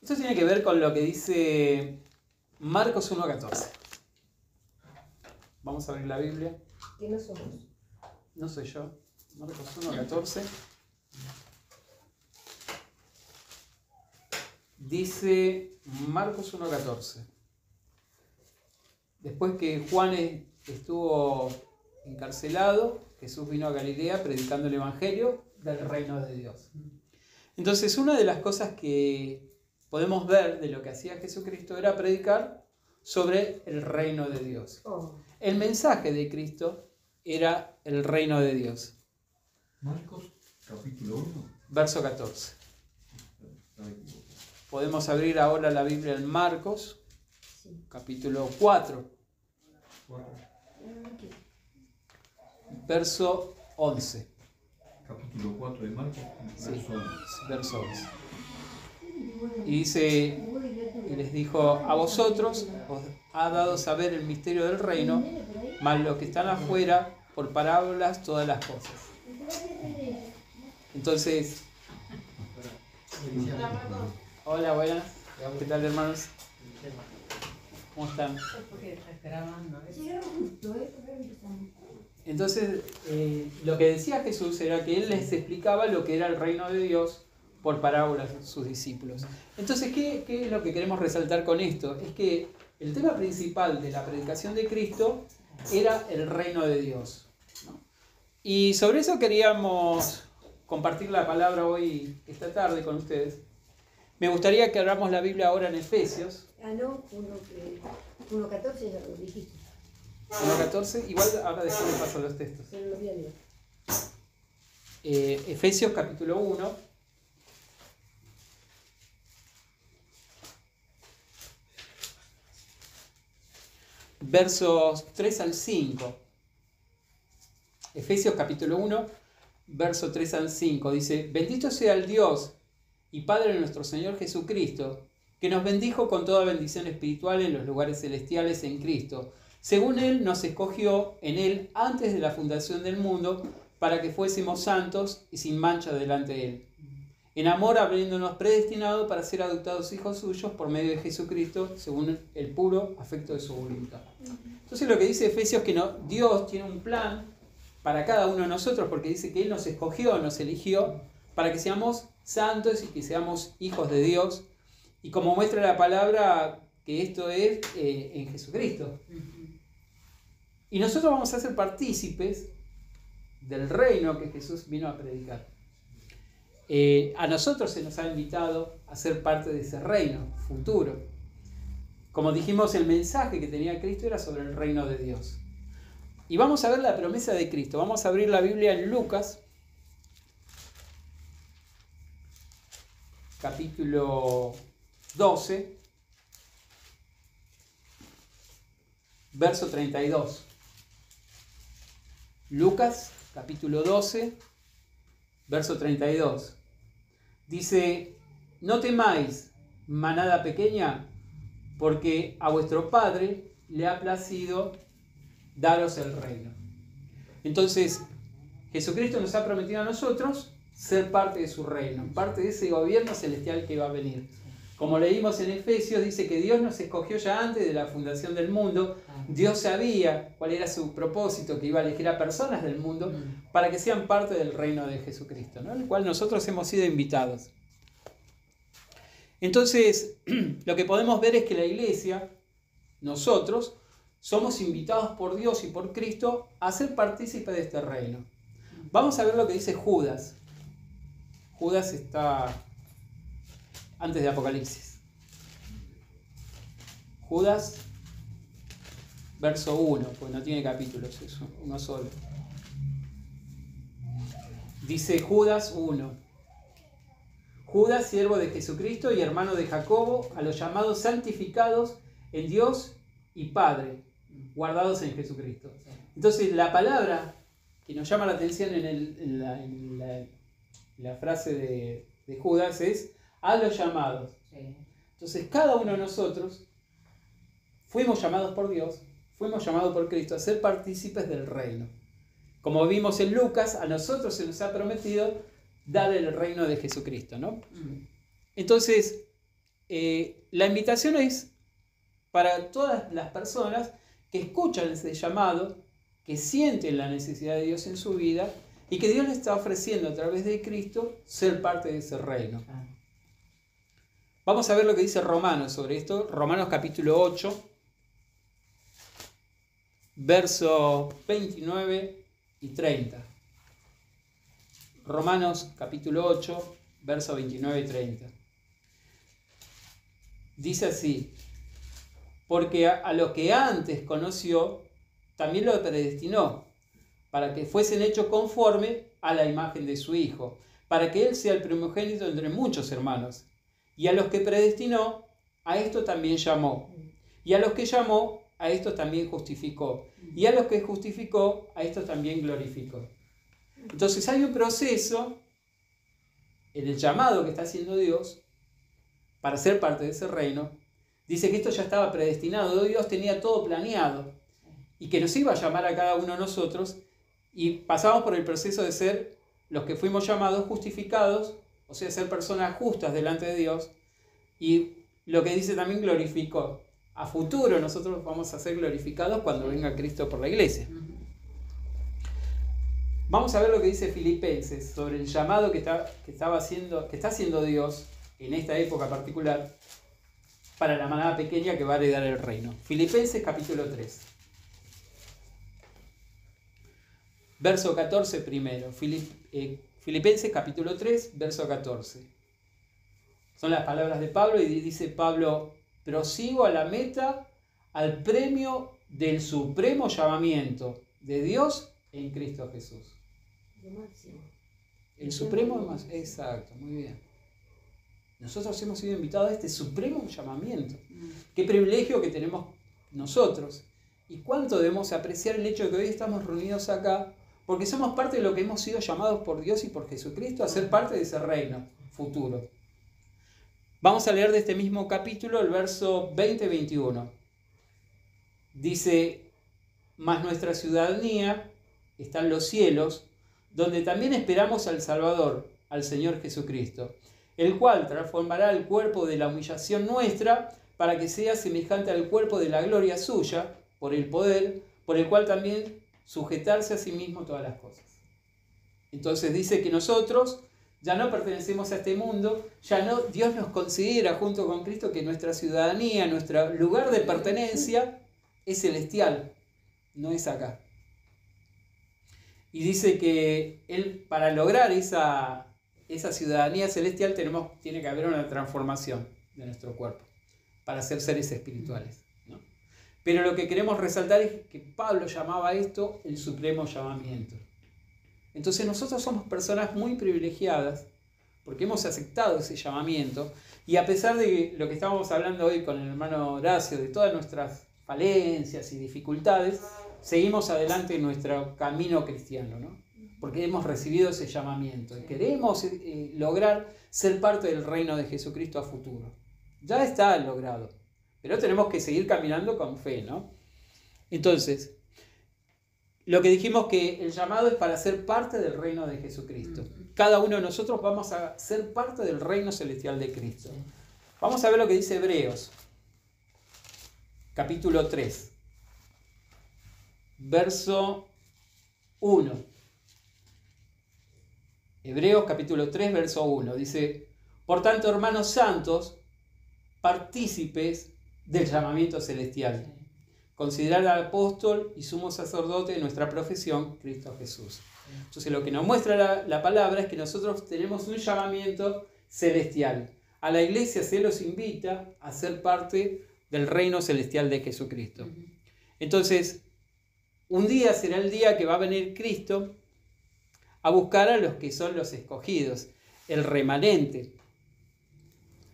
Esto tiene que ver con lo que dice Marcos 1:14. Vamos a abrir la Biblia. ¿Qué no somos? No soy yo. Marcos 1:14. Dice Marcos 1:14. Después que Juan estuvo encarcelado, Jesús vino a Galilea predicando el Evangelio del reino de Dios. Entonces, una de las cosas que podemos ver de lo que hacía Jesucristo era predicar sobre el reino de Dios. El mensaje de Cristo era el reino de Dios. Marcos, capítulo 1. Verso 14. Podemos abrir ahora la Biblia en Marcos, capítulo 4. Verso 11. Capítulo 4 de Marcos, verso 11. Verso 11. Y dice, y les dijo, a vosotros os ha dado saber el misterio del reino, mas los que están afuera, por parábolas, todas las cosas. Entonces, hola, buenas. ¿Qué tal, hermanos? ¿Cómo están? Entonces, lo que decía Jesús era que Él les explicaba lo que era el reino de Dios por parábolas a sus discípulos. Entonces, ¿qué es lo que queremos resaltar con esto? Es que el tema principal de la predicación de Cristo era el reino de Dios, ¿no? Y sobre eso queríamos compartir la palabra hoy, esta tarde, con ustedes. Me gustaría que abramos la Biblia ahora en Efesios. No, 1.14 ya lo dijiste. 1.14, igual ahora después me paso los textos. Pero lo voy a leer. Efesios capítulo 1. Versos 3 al 5. Efesios capítulo 1, verso 3 al 5. Dice, bendito sea el Dios y Padre de nuestro Señor Jesucristo, que nos bendijo con toda bendición espiritual en los lugares celestiales en Cristo. Según Él nos escogió en Él antes de la fundación del mundo, para que fuésemos santos y sin mancha delante de Él. En amor, habiéndonos predestinado para ser adoptados hijos suyos por medio de Jesucristo, según el puro afecto de su voluntad. Entonces lo que dice Efesios es que Dios tiene un plan para cada uno de nosotros, porque dice que Él nos escogió, nos eligió, para que seamos santos y que seamos hijos de Dios. Y como muestra la palabra, que esto es en Jesucristo. Y nosotros vamos a ser partícipes del reino que Jesús vino a predicar. A nosotros se nos ha invitado a ser parte de ese reino futuro. Como dijimos, el mensaje que tenía Cristo era sobre el reino de Dios. Y vamos a ver la promesa de Cristo. Vamos a abrir la Biblia en Lucas, capítulo 12, verso 32. Lucas, capítulo 12, verso 32. Dice, no temáis, manada pequeña, porque a vuestro Padre le ha placido daros el reino. Entonces, Jesucristo nos ha prometido a nosotros ser parte de su reino, parte de ese gobierno celestial que va a venir. Como leímos en Efesios, dice que Dios nos escogió ya antes de la fundación del mundo. Dios sabía cuál era su propósito, que iba a elegir a personas del mundo para que sean parte del reino de Jesucristo, ¿no? El cual nosotros hemos sido invitados. Entonces, lo que podemos ver es que la iglesia, nosotros, somos invitados por Dios y por Cristo a ser partícipes de este reino. Vamos a ver lo que dice Judas. Judas está antes de Apocalipsis. Judas, verso 1, pues no tiene capítulos, es uno solo. Dice Judas 1. Judas, siervo de Jesucristo y hermano de Jacobo, a los llamados santificados en Dios y Padre, guardados en Jesucristo. Entonces la palabra que nos llama la atención en la frase de Judas es a los llamados. Entonces cada uno de nosotros fuimos llamados por Dios, fuimos llamados por Cristo a ser partícipes del reino. Como vimos en Lucas, a nosotros se nos ha prometido dar el reino de Jesucristo, ¿no? Entonces, la invitación es para todas las personas que escuchan ese llamado, que sienten la necesidad de Dios en su vida y que Dios les está ofreciendo a través de Cristo ser parte de ese reino. Vamos a ver lo que dice Romanos sobre esto. Romanos capítulo 8, versos 29 y 30. Romanos capítulo 8, versos 29 y 30. Dice así: porque a los que antes conoció, también lo predestinó, para que fuesen hechos conforme a la imagen de su Hijo, para que Él sea el primogénito entre muchos hermanos. Y a los que predestinó, a esto también llamó. Y a los que llamó, a esto también justificó. Y a los que justificó, a esto también glorificó. Entonces hay un proceso en el llamado que está haciendo Dios para ser parte de ese reino. Dice que esto ya estaba predestinado. Dios tenía todo planeado y que nos iba a llamar a cada uno de nosotros, y pasamos por el proceso de ser los que fuimos llamados justificados, o sea, ser personas justas delante de Dios. Y lo que dice también glorificó. A futuro nosotros vamos a ser glorificados cuando venga Cristo por la iglesia. Vamos a ver lo que dice Filipenses sobre el llamado que está haciendo Dios en esta época particular para la manada pequeña que va a heredar el reino. Filipenses capítulo 3. Verso 14 primero. Filipenses capítulo 3, verso 14. Son las palabras de Pablo y dice Pablo: prosigo a la meta, al premio del supremo llamamiento de Dios en Cristo Jesús. Lo máximo. El supremo más. Exacto, muy bien. Nosotros hemos sido invitados a este supremo llamamiento. Qué privilegio que tenemos nosotros. Y cuánto debemos apreciar el hecho de que hoy estamos reunidos acá, porque somos parte de lo que hemos sido llamados por Dios y por Jesucristo a ser parte de ese reino futuro. Vamos a leer de este mismo capítulo el verso 20-21. Dice: mas nuestra ciudadanía está en los cielos, donde también esperamos al Salvador, al Señor Jesucristo, el cual transformará el cuerpo de la humillación nuestra para que sea semejante al cuerpo de la gloria suya, por el poder, por el cual también sujetarse a sí mismo todas las cosas. Entonces dice que nosotros ya no pertenecemos a este mundo, ya no, Dios nos considera junto con Cristo que nuestra ciudadanía, nuestro lugar de pertenencia es celestial, no es acá. Y dice que Él, para lograr esa ciudadanía celestial, tiene que haber una transformación de nuestro cuerpo para ser seres espirituales, ¿no? Pero lo que queremos resaltar es que Pablo llamaba a esto el supremo llamamiento. Entonces nosotros somos personas muy privilegiadas porque hemos aceptado ese llamamiento, y a pesar de lo que estábamos hablando hoy con el hermano Horacio, de todas nuestras falencias y dificultades, seguimos adelante en nuestro camino cristiano, ¿no? Porque hemos recibido ese llamamiento y queremos lograr ser parte del reino de Jesucristo a futuro. Ya está logrado, pero tenemos que seguir caminando con fe, ¿no? Entonces, lo que dijimos que el llamado es para ser parte del reino de Jesucristo. Cada uno de nosotros vamos a ser parte del reino celestial de Cristo. Vamos a ver lo que dice Hebreos, capítulo 3, verso 1. Hebreos capítulo 3, verso 1. Dice: por tanto, hermanos santos, partícipes del llamamiento celestial, considerar al apóstol y sumo sacerdote de nuestra profesión, Cristo Jesús. Entonces lo que nos muestra la palabra es que nosotros tenemos un llamamiento celestial. A la iglesia se los invita a ser parte del reino celestial de Jesucristo. Entonces, un día será el día que va a venir Cristo a buscar a los que son los escogidos, el remanente.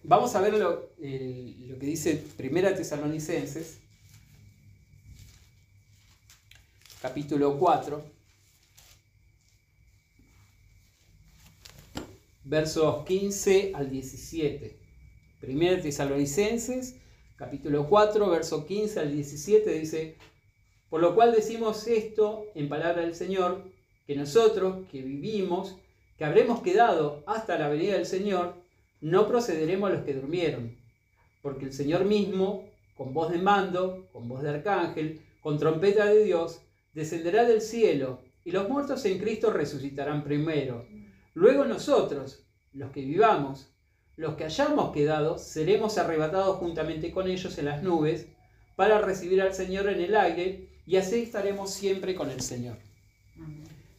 Vamos a ver lo que dice 1 Tesalonicenses, capítulo 4, versos 15 al 17. 1 Tesalonicenses, capítulo 4, verso 15 al 17 dice: por lo cual decimos esto en palabra del Señor, que nosotros que vivimos, que habremos quedado hasta la venida del Señor, no procederemos a los que durmieron, porque el Señor mismo, con voz de mando, con voz de arcángel, con trompeta de Dios, descenderá del cielo, y los muertos en Cristo resucitarán primero. Luego nosotros, los que vivamos, los que hayamos quedado, seremos arrebatados juntamente con ellos en las nubes, para recibir al Señor en el aire, y así estaremos siempre con el Señor.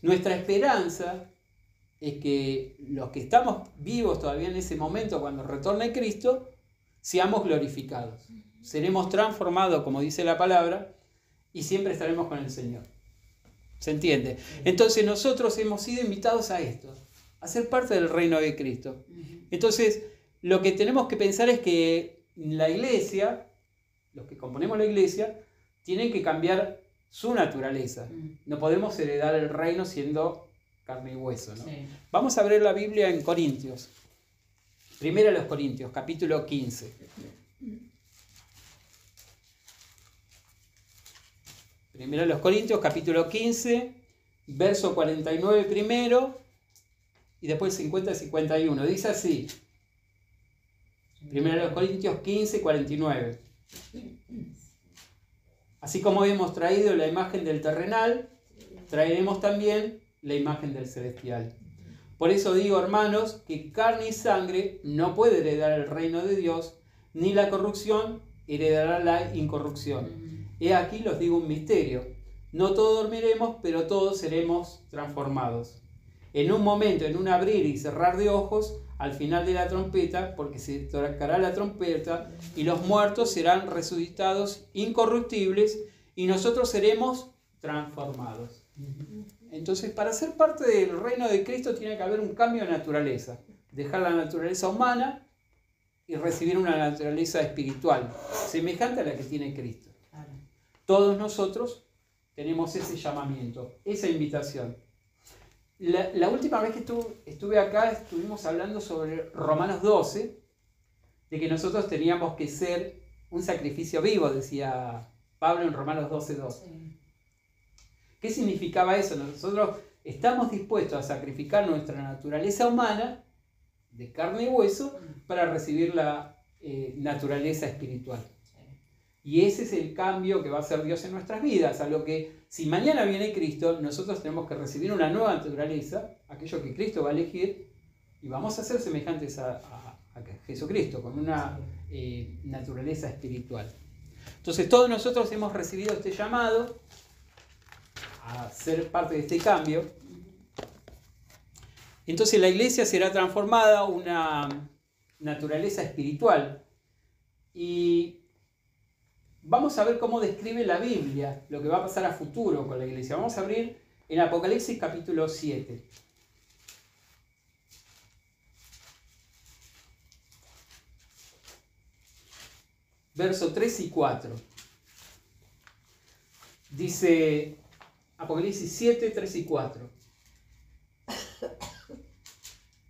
Nuestra esperanza es que los que estamos vivos todavía en ese momento, cuando retorne Cristo, seamos glorificados. Seremos transformados, como dice la palabra, y siempre estaremos con el Señor. ¿Se entiende? Entonces nosotros hemos sido invitados a esto, a ser parte del reino de Cristo. Entonces, lo que tenemos que pensar es que la iglesia, los que componemos la iglesia, tienen que cambiar su naturaleza. No podemos heredar el reino siendo carne y hueso, ¿no? Sí. Vamos a ver la Biblia en Corintios. Primera a los Corintios, capítulo 15. Primera a los Corintios, capítulo 15, verso 49 primero, y después 50 y 51. Dice así. Primera a los Corintios 15, 49. Así como hemos traído la imagen del terrenal, traeremos también la imagen del celestial. Por eso digo, hermanos, que carne y sangre no puede heredar el reino de Dios, ni la corrupción heredará la incorrupción. He aquí los digo un misterio. No todos dormiremos, pero todos seremos transformados. En un momento, en un abrir y cerrar de ojos, al final de la trompeta, porque se tocará la trompeta, y los muertos serán resucitados incorruptibles, y nosotros seremos transformados. Entonces, para ser parte del reino de Cristo tiene que haber un cambio de naturaleza. Dejar la naturaleza humana y recibir una naturaleza espiritual, semejante a la que tiene Cristo. Todos nosotros tenemos ese llamamiento, esa invitación. La última vez que estuve acá estuvimos hablando sobre Romanos 12, de que nosotros teníamos que ser un sacrificio vivo, decía Pablo en Romanos 12:2. Sí. ¿Qué significaba eso? Nosotros estamos dispuestos a sacrificar nuestra naturaleza humana, de carne y hueso, para recibir la naturaleza espiritual. Y ese es el cambio que va a hacer Dios en nuestras vidas, a lo que si mañana viene Cristo, nosotros tenemos que recibir una nueva naturaleza, aquello que Cristo va a elegir, y vamos a ser semejantes a Jesucristo, con una naturaleza espiritual. Entonces todos nosotros hemos recibido este llamado a ser parte de este cambio. Entonces la iglesia será transformada a una naturaleza espiritual. Y vamos a ver cómo describe la Biblia lo que va a pasar a futuro con la iglesia. Vamos a abrir en Apocalipsis capítulo 7. Verso 3 y 4. Dice Apocalipsis 7, 3 y 4.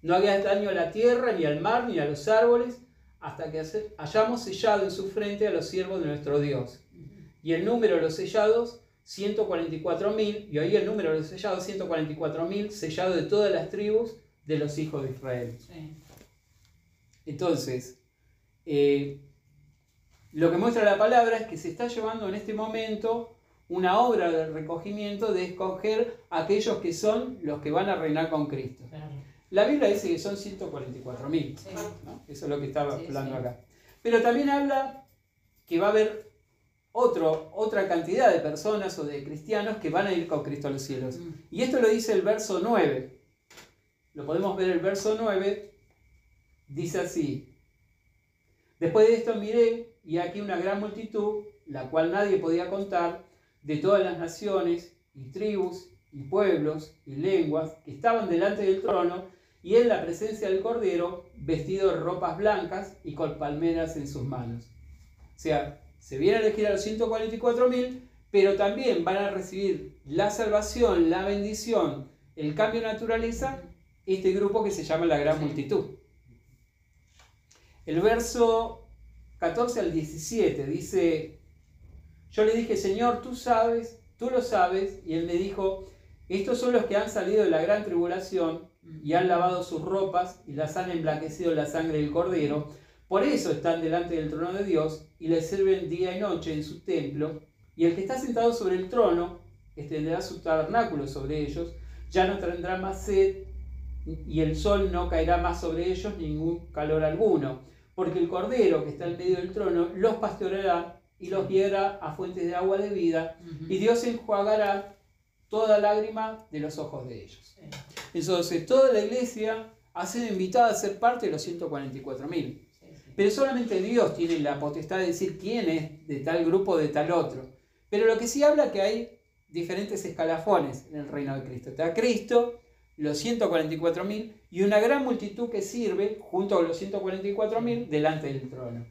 No haga daño a la tierra, ni al mar, ni a los árboles, hasta que hayamos sellado en su frente a los siervos de nuestro Dios. Y el número de los sellados, 144.000, y ahí el número de los sellados, 144.000, sellado de todas las tribus de los hijos de Israel. Sí. Entonces, lo que muestra la palabra es que se está llevando en este momento una obra de recogimiento de escoger a aquellos que son los que van a reinar con Cristo. Claro. La Biblia dice que son 144.000, sí. ¿No? Eso es lo que estaba hablando acá. Pero también habla que va a haber otra cantidad de personas o de cristianos que van a ir con Cristo a los cielos. Y esto lo dice el verso 9. Lo podemos ver el verso 9. Dice así: después de esto miré, y aquí una gran multitud, la cual nadie podía contar, de todas las naciones, y tribus, y pueblos, y lenguas, que estaban delante del trono, y en la presencia del Cordero, vestido de ropas blancas y con palmeras en sus manos. O sea, se viene a elegir a los 144.000, pero también van a recibir la salvación, la bendición, el cambio de naturaleza, este grupo que se llama la gran multitud. El verso 14 al 17 dice: yo le dije, Señor, tú sabes, tú lo sabes, y él me dijo, estos son los que han salido de la gran tribulación y han lavado sus ropas y las han emblanquecido en la sangre del Cordero, Por eso están delante del trono de Dios y le sirven día y noche en su templo. Y el que está sentado sobre el trono extenderá su tabernáculo sobre ellos. Ya no tendrá más sed y el sol no caerá más sobre ellos, ningún calor alguno. Porque el Cordero que está en medio del trono los pastoreará y los guiará a fuentes de agua de vida. Y Dios enjuagará toda lágrima de los ojos de ellos. Entonces, toda la iglesia ha sido invitada a ser parte de los 144.000. Pero solamente Dios tiene la potestad de decir quién es de tal grupo o de tal otro. Pero lo que sí habla que hay diferentes escalafones en el reino de Cristo. Está Cristo, los 144.000 y una gran multitud que sirve junto a los 144.000 delante del trono.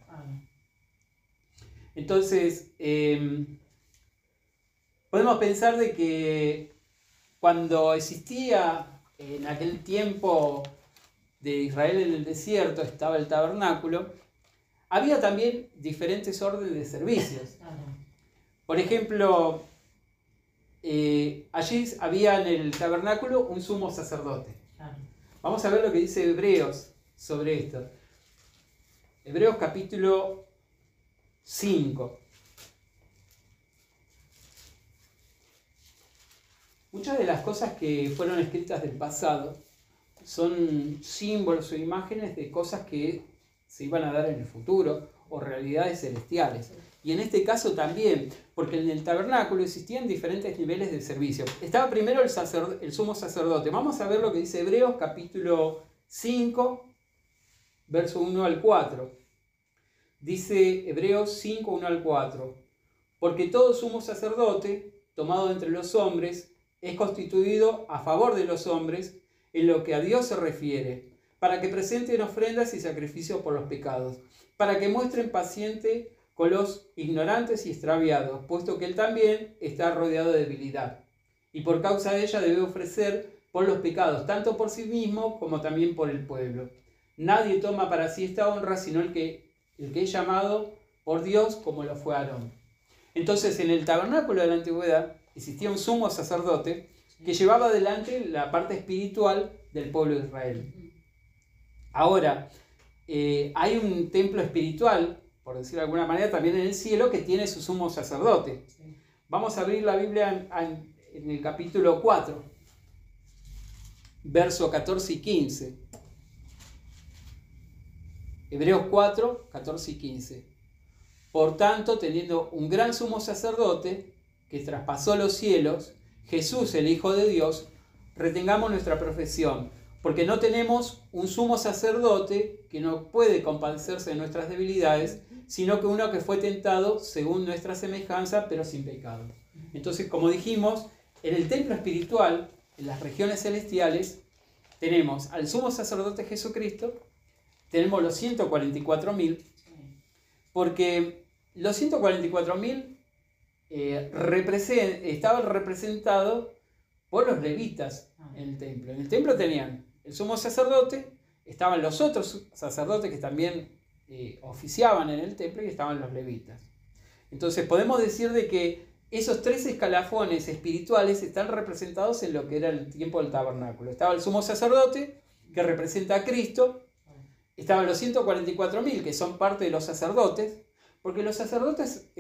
Entonces, podemos pensar de que cuando existía en aquel tiempo de Israel en el desierto, estaba el tabernáculo, había también diferentes órdenes de servicios. Por ejemplo, allí había en el tabernáculo un sumo sacerdote. Vamos a ver lo que dice Hebreos sobre esto. Hebreos capítulo 5. Muchas de las cosas que fueron escritas del pasado son símbolos o imágenes de cosas que se iban a dar en el futuro o realidades celestiales. Y en este caso también, porque en el tabernáculo existían diferentes niveles de servicio. Estaba primero el sumo sacerdote. Vamos a ver lo que dice Hebreos capítulo 5, verso 1 al 4. Dice Hebreos 5, 1 al 4. Porque todo sumo sacerdote, tomado entre los hombres, es constituido a favor de los hombres en lo que a Dios se refiere, para que presenten ofrendas y sacrificios por los pecados, para que muestren paciente con los ignorantes y extraviados, puesto que él también está rodeado de debilidad, y por causa de ella debe ofrecer por los pecados, tanto por sí mismo como también por el pueblo. Nadie toma para sí esta honra, sino el que es llamado por Dios, como lo fue Aarón. Entonces, en el tabernáculo de la antigüedad existía un sumo sacerdote que llevaba adelante la parte espiritual del pueblo de Israel. Ahora, hay un templo espiritual, por decirlo de alguna manera, también en el cielo, que tiene su sumo sacerdote. Vamos a abrir la Biblia en el capítulo 4, verso 14 y 15. Hebreos 4, 14 y 15. Por tanto, teniendo un gran sumo sacerdote que traspasó los cielos, Jesús, el Hijo de Dios, retengamos nuestra profesión, porque no tenemos un sumo sacerdote que no puede compadecerse de nuestras debilidades, sino que uno que fue tentado según nuestra semejanza, pero sin pecado. Entonces, como dijimos, en el templo espiritual, en las regiones celestiales, tenemos al sumo sacerdote Jesucristo, tenemos los 144.000, porque los 144.000 estaban representados por los levitas en el templo. En el templo tenían el sumo sacerdote, estaban los otros sacerdotes que también oficiaban en el templo y estaban los levitas. Entonces podemos decir de que esos tres escalafones espirituales están representados en lo que era el tiempo del tabernáculo. Estaba el sumo sacerdote, que representa a Cristo. Estaban los 144.000, que son parte de los sacerdotes, porque los sacerdotes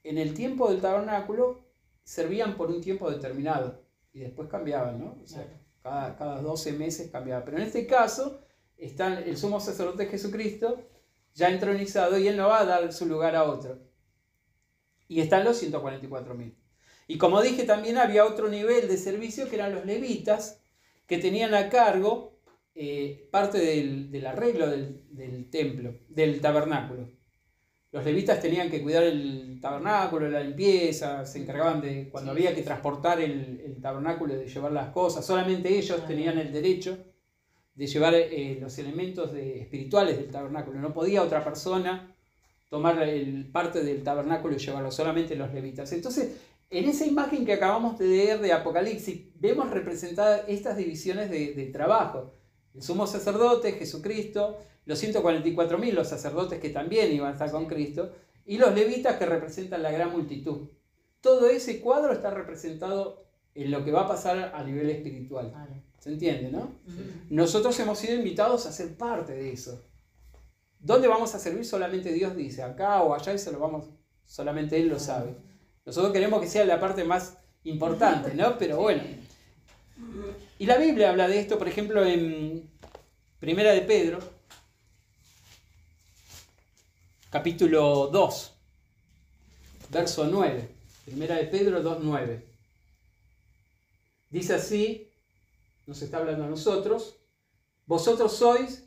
en el tiempo del tabernáculo servían por un tiempo determinado y después cambiaban, ¿no? O sea, cada 12 meses cambiaba. Pero en este caso está el sumo sacerdote Jesucristo ya entronizado y él no va a dar su lugar a otro. Y están los 144.000. Y como dije, también había otro nivel de servicio que eran los levitas, que tenían a cargo parte del arreglo del templo, del tabernáculo. Los levitas tenían que cuidar el tabernáculo, la limpieza, se encargaban de cuando había que transportar el tabernáculo, de llevar las cosas. Solamente ellos tenían el derecho de llevar los elementos espirituales del tabernáculo. No podía otra persona tomar parte del tabernáculo y llevarlo, solamente los levitas. Entonces, en esa imagen que acabamos de leer de Apocalipsis, vemos representadas estas divisiones de trabajo. El sumo sacerdote, Jesucristo, los 144.000, los sacerdotes que también iban a estar con Cristo, y los levitas que representan la gran multitud. Todo ese cuadro está representado en lo que va a pasar a nivel espiritual. ¿Se entiende, no? Nosotros hemos sido invitados a ser parte de eso. ¿Dónde vamos a servir? Solamente Dios dice, acá o allá, y solamente Él lo sabe. Nosotros queremos que sea la parte más importante, ¿no? Pero bueno. Y la Biblia habla de esto, por ejemplo, en Primera de Pedro, capítulo 2, verso 9. Primera de Pedro 2:9. Dice así, nos está hablando a nosotros: vosotros sois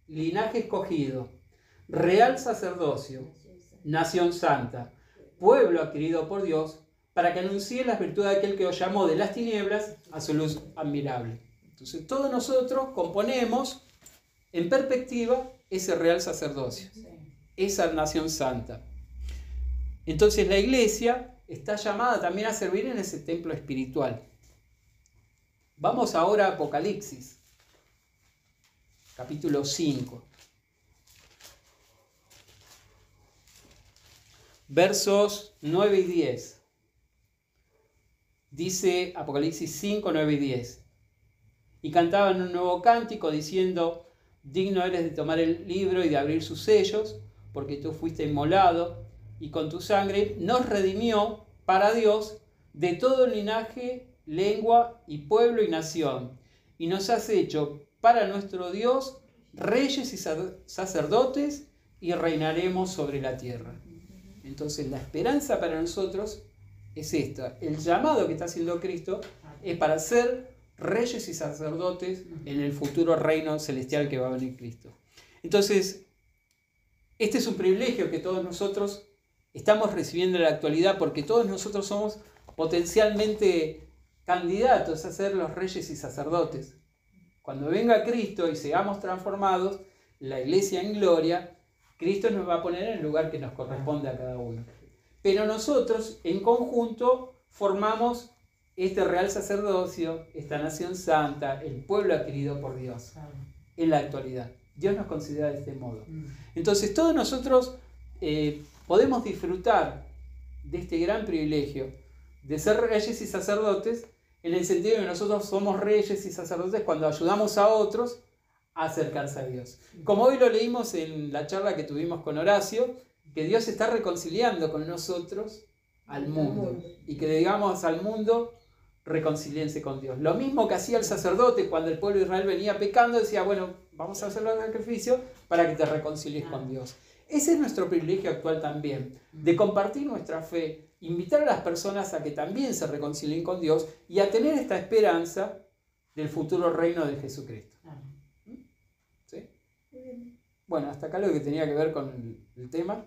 linaje escogido, real sacerdocio, nación santa, pueblo adquirido por Dios, para que anuncie las virtudes de aquel que os llamó de las tinieblas a su luz admirable. Entonces todos nosotros componemos en perspectiva ese real sacerdocio, esa nación santa. Entonces la iglesia está llamada también a servir en ese templo espiritual. Vamos ahora a Apocalipsis, capítulo 5. Versos 9 y 10. Dice Apocalipsis 5, 9 y 10. Y cantaban un nuevo cántico diciendo: digno eres de tomar el libro y de abrir sus sellos, porque tú fuiste inmolado, y con tu sangre nos redimió para Dios de todo linaje, lengua y pueblo y nación, y nos has hecho para nuestro Dios reyes y sacerdotes, y reinaremos sobre la tierra. Entonces la esperanza para nosotros es esta. El llamado que está haciendo Cristo es para ser reyes y sacerdotes en el futuro reino celestial que va a venir Cristo. Entonces, este es un privilegio que todos nosotros estamos recibiendo en la actualidad, porque todos nosotros somos potencialmente candidatos a ser los reyes y sacerdotes. Cuando venga Cristo y seamos transformados, la iglesia en gloria, Cristo nos va a poner en el lugar que nos corresponde a cada uno. Pero nosotros en conjunto formamos este real sacerdocio, esta nación santa, el pueblo adquirido por Dios en la actualidad. Dios nos considera de este modo. Entonces todos nosotros podemos disfrutar de este gran privilegio de ser reyes y sacerdotes, en el sentido de que nosotros somos reyes y sacerdotes cuando ayudamos a otros a acercarse a Dios. Como hoy lo leímos en la charla que tuvimos con Horacio, que Dios está reconciliando con nosotros al mundo, y que le digamos al mundo: reconcilíense con Dios. Lo mismo que hacía el sacerdote cuando el pueblo de Israel venía pecando, decía: bueno, vamos a hacer el sacrificio para que te reconcilies con Dios. Ese es nuestro privilegio actual también, de compartir nuestra fe, invitar a las personas a que también se reconcilien con Dios y a tener esta esperanza del futuro reino de Jesucristo. ¿Sí? Bueno, hasta acá lo que tenía que ver con el tema.